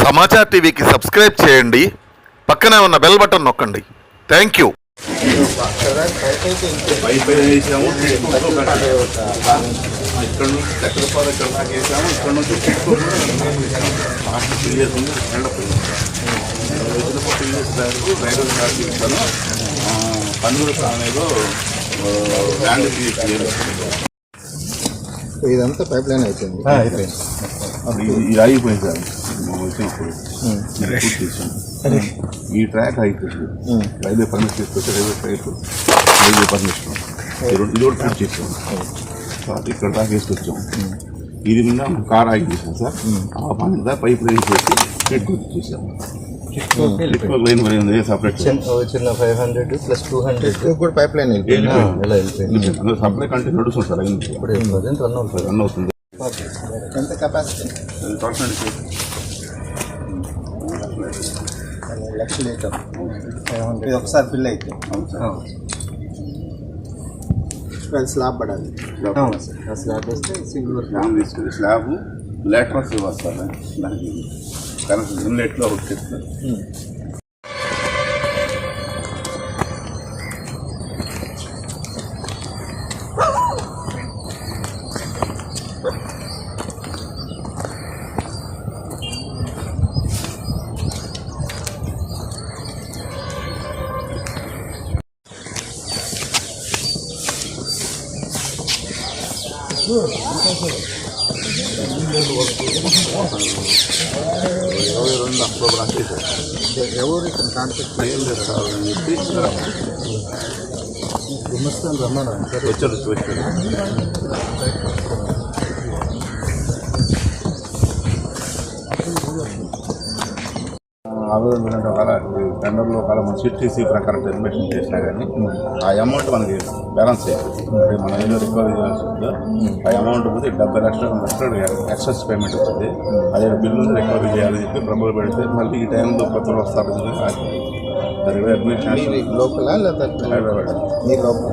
సమాచార్ టీవీకి సబ్స్క్రైబ్ చేయండి, పక్కనే ఉన్న బెల్ బటన్ నొక్కండి. Thank you. ఇక్కడ నుంచి చక్రపాల ఇక్కడ దాకా వేసాము. ఇక్కడ నుంచి రైల్వే కార్డు ఇస్తాను. పన్నుల కాలనీలో ల్యాండ్ ఇదంతా పైప్ లైన్ అయిపోయింది. ఇది ఆగిపోయింది సార్. వచ్చినప్పుడు పూర్తి చేసాం. ఈ ట్రాక్ అయిపోయింది. రైల్వే పర్మిషన్ తీసుకొచ్చి రైల్వే పర్మిషన్ ఇది కూడా పూర్తి చేసాం. ఇక్కడ దాకా వేసుకొచ్చాం. ఇది మీద కార్ ఆగి చేసాం సార్. ఆ పని మీద పైప్ లైన్ పెట్టి నెట్వర్క్ చేసాం. లైన్ మరి సపరేట్ చిన్న 500 ప్లస్ 200 కూడా పైప్ లైన్ సప్లై కంటే నడుస్తుంది సార్. రన్ అవుతుంది. ఎంత కెపాసిటీ? 1,00,000 లీటర్. ఇది ఒకసారి ఫిల్ అయితే స్లాబ్ పడాలి. స్లాబ్ వస్తే సింగిల్ తీసుకుని స్లాబ్ లేటర్స్ వస్తారు. దానికి కనెక్షన్ ఇన్లెట్లో వచ్చేస్తారు. అక్టోబర్ అంటే ఎవరు ఇక్కడ కాంటాక్ట్ అని చెప్పి గుమస్తాను రమ్మన్నా వచ్చారు. ఆవేదన టెండర్లో ఒకవేళ మన సిటీసీ ప్రకారం ఇన్వెస్ట్మెంట్ చేసినా కానీ ఆ అమౌంట్ మనకి బ్యాలెన్స్ అయిపోతుంది. మన ఏదో రికవరీ చేయాల్సి ఉందో ఆ అమౌంట్ పోతే 70 లక్షలు ఎక్సెస్ పేమెంట్ వస్తుంది. అదే బిల్లు రికవరీ చేయాలని చెప్పి ప్రపోజల్ పెడితే మళ్ళీ ఈ టైంలో కొత్తలు వస్తారు. లోపల లేదా హైదరాబాద్ మీ లోపల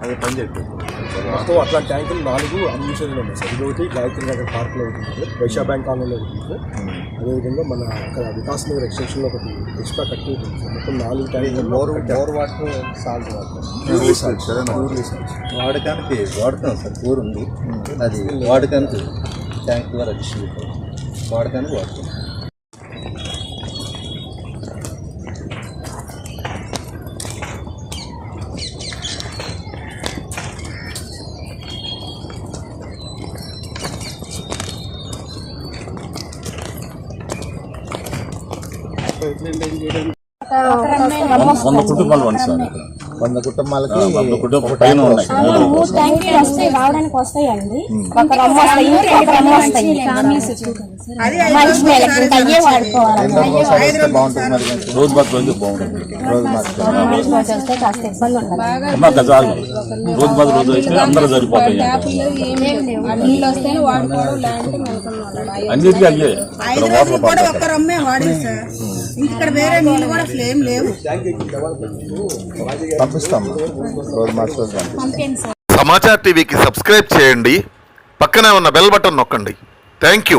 అది పని చెప్పి మొత్తం అట్లా ట్యాంకులు 4 అడ్మిషన్లు ఉన్నాయి సార్. ఇది ఒకటి గాయత్రి నగర్ పార్క్లో ఉంటుంది, వైశ్య బ్యాంక్ కాలనీలో ఉంటుంది. అదేవిధంగా మన అక్కడ వికాస్ నగర్ ఎక్స్టెన్షన్లో ఒకటి ఎక్స్ట్రా కట్టి ఉంటుంది సార్. మొత్తం 4 ట్యాంకులు. మోర్ వాటర్, సాల్ట్ వాటర్ వాడకానికి వాడుతాం సార్. కూర ఉంది, అది వాడకానికి ట్యాంక్ ద్వారా డిస్ట్రిబ్యూట్ వాడకానికి వాడుతాం. వంద కుటుంబాలు ఉన్నాయి సార్. 100 కుటుంబాలకి పైన ఉన్నాయి. 3 ట్యాంకులు వస్తాయి, రావడానికి వస్తాయండి. ఒక రమ్మ వస్తాయి, ఒక రమ్మ వస్తాయి. మనిషి మేలకి ఇంకా అయ్యే వాడుకోవాలి. బాగుంటుంది. మరి రోజు బాత్ రోజు బాగుంటుంది. రోజు మాత్రం వస్తే కాస్త ఇబ్బంది ఉంటుంది. రోజు బాత్ రోజు అయితే అందరూ సరిపోతాయి. అన్నిటికీ అయ్యే ఒక్క రమ్మే వాడింది సార్. ఇక్కడ వేరే నీళ్ళు కూడా ఏం లేవు. పంపిస్తాం రోజు మాత్రం. సమాచార్ టీవీకి సబ్స్క్రైబ్ చేయండి, పక్కనే ఉన్న బెల్ బటన్ నొక్కండి. Thank you.